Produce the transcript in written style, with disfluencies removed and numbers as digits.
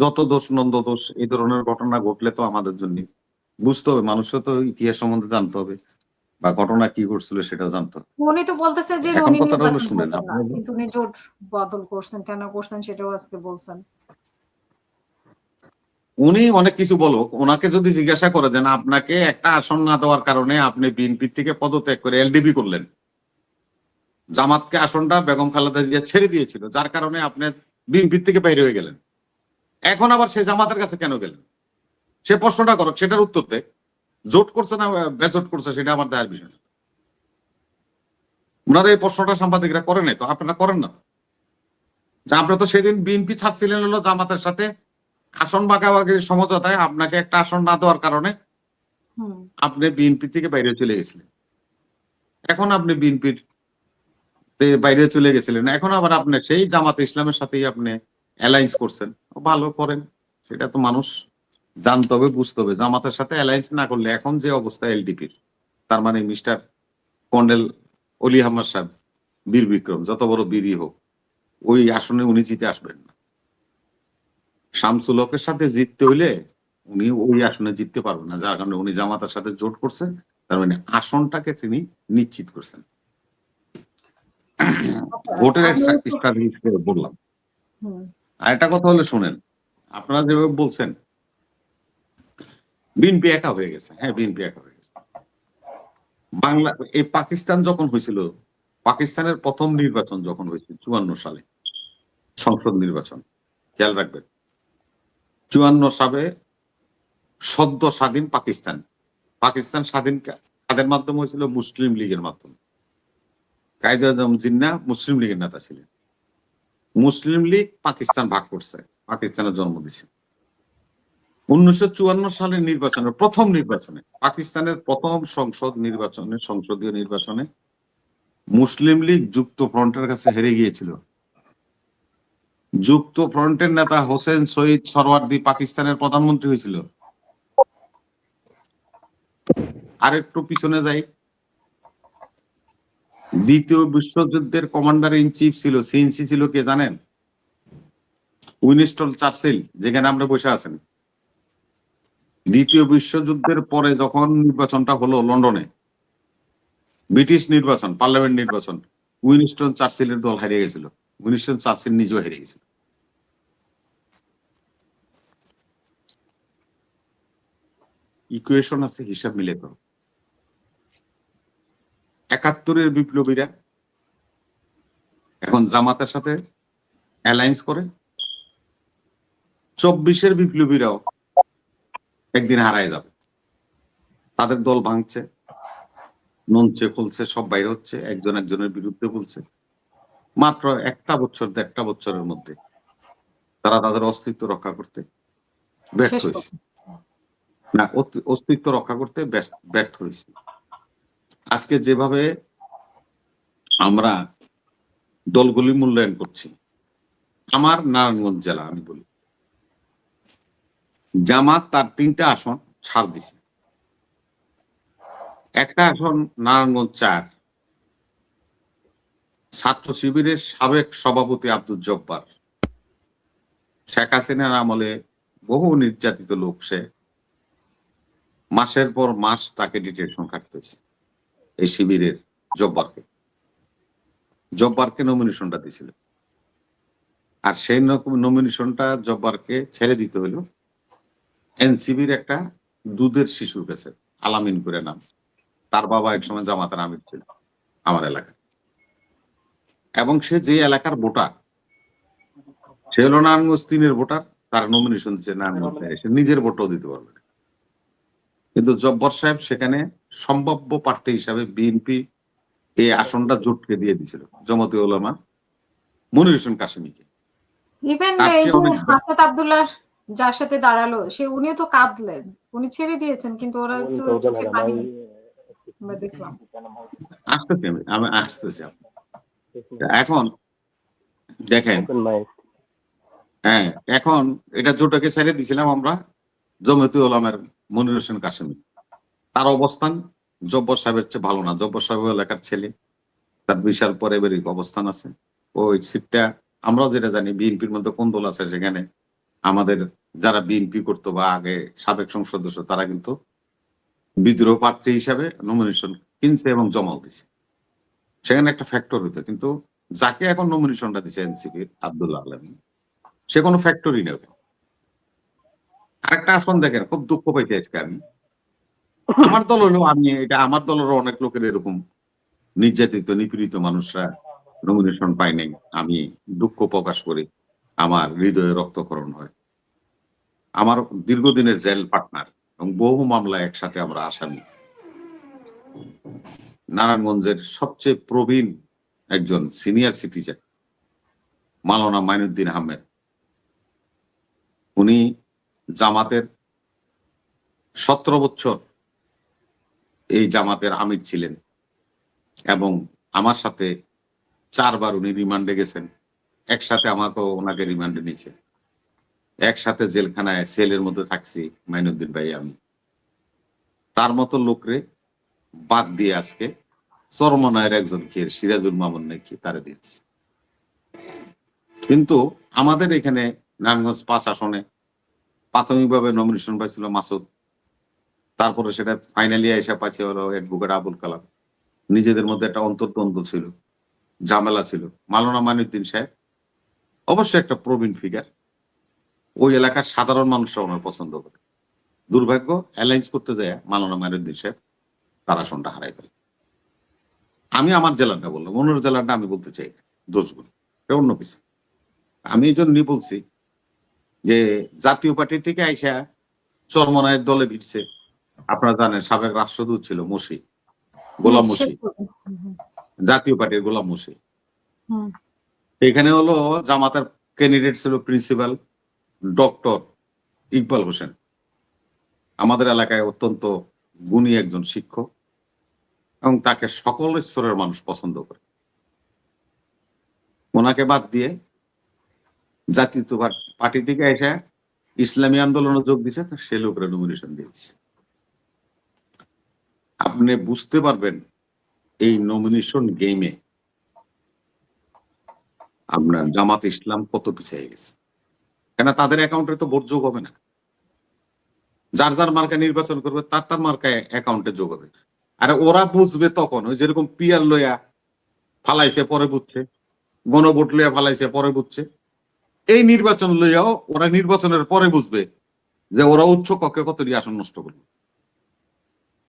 যত দোষ নন্দ দোষ এই ধরনের ঘটনা ঘটলে তো আমাদের জন্য বুঝতে হবে, মানুষও তো ইতিহাস সম্বন্ধে জানতে হবে বা ঘটনা কি ঘটছিল সেটাও জানতে হবে। উনি তো বলতেছে যে এখন উনি কথাটা হলো নির্বাচন শুনেন, করবেন না, আপনি কিন্তু উনি জোট বদল করছেন, কেন করছেন সেটাও আজকে বলছেন। উনি অনেক কিছু বলুক, ওনাকে যদি জিজ্ঞাসা করে দেন আপনাকে একটা আসন না দেওয়ার কারণে আপনি বিএনপি থেকে পদত্যাগ করে এলডিপি করলেন, জামাতকে আসনটা বেগম খালেদা জিয়া ছেড়ে দিয়েছিল, যার কারণে আপনি বিএনপি থেকে বাইরে হয়ে গেলেন, এখন আবার সে জামাতের কাছে কেন গেলেন? সে প্রশ্নটা করুক, সেটার উত্তর দেয়। জোট করছে না বেজোট করছে সেটা আমার দেওয়ার বিষয় না। ওনারা এই প্রশ্নটা সাংবাদিকরা করে নাই তো, আপনারা করেন না। যে আপনারা তো সেদিন বিএনপি ছাড়ছিলেন হলো জামাতের সাথে আসন ভাগাভাগির সমঝোতায়, আপনাকে একটা আসন না দেওয়ার কারণে আপনি বিএনপি থেকে বাইরে চলে গেছিলেন। এখন আপনি বিএনপির বাইরে চলে গেছিলেন, এখন আবার আপনি সেই জামাত ইসলামের সাথেই আপনি অ্যালায়েন্স করছেন। ভালো করেন, সেটা তো মানুষ জানতে হবে, বুঝতে হবে। জামাতের সাথে অ্যালায়েন্স না করলে এখন যে অবস্থা এলডিপির, তার মানে মিস্টার কর্নেল অলি আহমদ সাহেব বীর বিক্রম যত বড় বীরই হোক, ওই আসনে উনি জিতে আসবেন না। শামসুল হকের সাথে জিততে হইলে উনি ওই আসনে জিততে পারবেন না, যার কারণে উনি জামাতের সাথে জোট করছেন, তার মানে আসনটাকে তিনি নিশ্চিত করছেন। ভোটের স্ট্র্যাটেজি বললাম। আর একটা কথা হলে শুনেন, আপনারা যেভাবে বলছেন বিএনপি একা হয়ে গেছে, হ্যাঁ বিএনপি একা হয়ে গেছে। বাংলা এই পাকিস্তান যখন হয়েছিল, পাকিস্তানের প্রথম নির্বাচন যখন হয়েছিল 54 সালে, সংসদ নির্বাচন, খেয়াল রাখবেন 54 সালে সদ্য স্বাধীন পাকিস্তান, পাকিস্তান স্বাধীন কাদের মাধ্যমে হয়েছিল? মুসলিম লীগের মাধ্যমে। কায়েদ আজম জিন্না মুসলিম লীগের নেতা ছিলেন। মুসলিম লীগ পাকিস্তান ভাগ করছে, পাকিস্তানের জন্ম দিছে। 1954 সালের নির্বাচনে, প্রথম নির্বাচনে, পাকিস্তানের প্রথম সংসদীয় নির্বাচনে মুসলিম লীগ যুক্ত ফ্রন্টের কাছে হেরে গিয়েছিল। যুক্ত ফ্রন্টের নেতা হোসেন শহীদ সরওয়ার্দী পাকিস্তানের প্রধানমন্ত্রী হয়েছিল। আরেকটু পিছনে যাই, দ্বিতীয় বিশ্বযুদ্ধের কমান্ডার ইন চিফ ছিল, সিএনসি ছিল কে জানেন? উইনস্টন চার্চিল, যেখানে আমরা বসে আছেন। দ্বিতীয় বিশ্বযুদ্ধের পরে যখন নির্বাচনটা হলো লন্ডনে, ব্রিটিশ নির্বাচন, পার্লামেন্ট নির্বাচন, উইনস্টন চার্চিলের দল হারিয়ে গেছিল, উইনস্টন চার্চিল নিজেও হেরে গেছিল। ইকুয়েশন আছে, হিসাব মিলে করো। 71-এর বিপ্লবীরা এখন জামাতের সাথে অ্যালায়েন্স করে, 24-এর বিপ্লবীরাও একদিন হারায় যাবে। তাদের দল ভাঙছে, নঞ্চে খুলছে, সব বাইরে হচ্ছে, একজন একজনের বিরুদ্ধে বলছে। মাত্র 1-1.5 বছরের মধ্যে তারা তাদের অস্তিত্ব রক্ষা করতে ব্যর্থ হয়েছে, না অস্তিত্ব রক্ষা করতে ব্যর্থ হয়েছে। আজকে যেভাবে আমরা দলগুলি মূল্যায়ন করছি, আমার নারায়ণগঞ্জ জেলা আমি বলি, জামাত তার 3টা আসন ছাড় দিছে। একটা আসন নারায়ণগঞ্জ 4, ছাত্র শিবিরের সাবেক সভাপতি আব্দুল জব্বার, শেখ হাসিনার আমলে বহু নির্যাতিত লোক, সে মাসের পর মাস তাকে ডিটেনশন কাটতে হয়েছে। এই শিবিরের জব্বারকে নমিনেশনটা দিয়েছিল, আর সেই নমিনেশনটা জব্বারকে ছেড়ে দিতে হলো এনসিবির একটা দুধের শিশুর কাছে, আলামিন করে নাম। তার বাবা একসময় জামাতের আমির ছিল আমার এলাকায়, এবং সে যে এলাকার ভোটার, সে হলো নারায়ণগঞ্জ 3-এর ভোটার, তার নমিনেশন দিচ্ছে নারায়ণগঞ্জ, সে নিজের ভোটও দিতে পারবে না। কিন্তু জব্বর সাহেব সেখানে সম্ভাব্য প্রার্থী হিসাবে বিএনপি এই আসনটা জোটকে দিয়ে দিয়েছিল জমাতে উলামা মনির হোসেন কাসেমীকে। ইভেন এই যে হাসনাত আব্দুল্লাহ যার সাথে দাঁড়ালো, সে উনিও তো কাঁদলেন, উনি ছেড়ে দিয়েছেন, কিন্তু ওরা তো চোখে পানি দেখলাম। আমি আসতেছি। এখন দেখেন, হ্যাঁ এখন এটা জোটকে ছেড়ে দিয়েছিলাম আমরা জমাতে উলামার মনির হোসেন কাসেমী। তার অবস্থান জব্বর সাহেবের চেয়ে ভালো না। জব্বর সাহেব এলাকার ছেলে, তার বিশাল পারিবারিক অবস্থান আছে। ওই সিটটা আমরাও যেটা জানি, বিএনপির মধ্যে কোন দল আছে সেখানে আমাদের যারা বিএনপি করতো বা আগে সাবেক সংসদ সদস্য তারা কিন্তু বিদ্রোহ প্রার্থী হিসাবে নমিনেশন কিনছে এবং জমাও দিছে, সেখানে একটা ফ্যাক্টর হইতো। কিন্তু যাকে এখন নমিনেশনটা দিচ্ছে এনসিপির আব্দুল্লাহ আলম, সে কোনো ফ্যাক্টরি নেই। আরেকটা আসন দেখেন, খুব দুঃখ পাইতে আজকে আমি, আমার দল হলো, আমি এটা আমার দলেরও অনেক লোকের এরকম নির্যাতিত নিপীড়িত মানুষরা নমিনেশন পায় নাই, আমি দুঃখ প্রকাশ করি, আমার হৃদয়ে রক্তক্ষরণ হয়। আমার দীর্ঘদিনের জেল পার্টনার এবং বহু মামলায় একসাথে আমরা আসামি, নারায়ণগঞ্জের সবচেয়ে প্রবীণ একজন সিনিয়র সিটিজেন মাওলানা মাইনুদ্দিন আহমেদ, উনি জামাতের 17 বছর এই জামাতের আমির ছিলেন এবং আমার সাথে 4 বার উনি রিমান্ডে গেছেন, একসাথে আমাকেও ওনাকে রিমান্ডে নিয়েছে, একসাথে জেলখানায় সেলের মধ্যে থাকছি মাইনুদ্দিন ভাই আমি। তার মতো লোকরে বাদ দিয়ে আজকে চরমনায়ের একজন খেয়ে সিরাজুল মামুন নাকি তারে দিয়েছে। কিন্তু আমাদের এখানে নারায়ণগঞ্জ 5 আসনে প্রাথমিকভাবে নমিনেশন পাইছিল মাসুদ, তারপরে সেটা ফাইনালি এসে পাইছে হলো অ্যাডভোকেট আবুল কালাম। নিজেদের মধ্যে একটা অন্তর্দ্বন্দ্ব ছিল, ঝামেলা ছিল। মাওলানা মাইনুদ্দিন সাহেব অবশ্যই একটা প্রবীণ ফিগার, ওই এলাকার সাধারণ মানুষরা ওনার পছন্দ করে। দুর্ভাগ্য, অ্যালায়েন্স করতে যায় মাওলানা মাইনুদ্দিন সাহেব তার আসনটা হারাই ফেলে। আমি আমার জেলাটা বললাম, অন্য জেলাটা আমি বলতে চাই দোষগুলো, এটা অন্য কিছু। আমি এই জন্যই বলছি যে জাতীয় পার্টি থেকে আইসা চরমনায়ের দলে ভিড়ছে। আপনারা জানেন সাবেক রাষ্ট্রদূত ছিল মসি, গোলাম মসি, জাতীয় পার্টির গোলাম মসি। এখানে হলো জামাতের ক্যান্ডিডেট ছিল প্রিন্সিপাল ডক্টর ইকবাল হোসেন, আমাদের এলাকায় অত্যন্ত গুণী একজন শিক্ষক এবং তাকে সকল স্তরের মানুষ পছন্দ করে। ওনাকে বাদ দিয়ে জাতীয় পার্টি থেকে এসে ইসলামী আন্দোলনে যোগ দিচ্ছে, তো সে লোকের নমিনেশন দিয়েছে। আপনি বুঝতে পারবেন এই নমিনেশন গেমে আপনার জামাত ইসলাম কত পিছিয়ে গেছে। কেন তাদের অ্যাকাউন্টে তো ভোট যোগ হবে না, যার যার মার্কা নির্বাচন করবে তার তার মার্কায় অ্যাকাউন্টে যোগ হবে। আর ওরা বুঝবে তখন, ওই যেরকম পিয়ার লইয়া ফালাইছে পরে বুঝছে, গণভোট লইয়া ফালাইছে পরে বুঝছে, এই নির্বাচন লইয়াও ওরা নির্বাচনের পরে বুঝবে যে ওরা উচ্চ কক্ষে কতটি আসন নষ্ট করবে।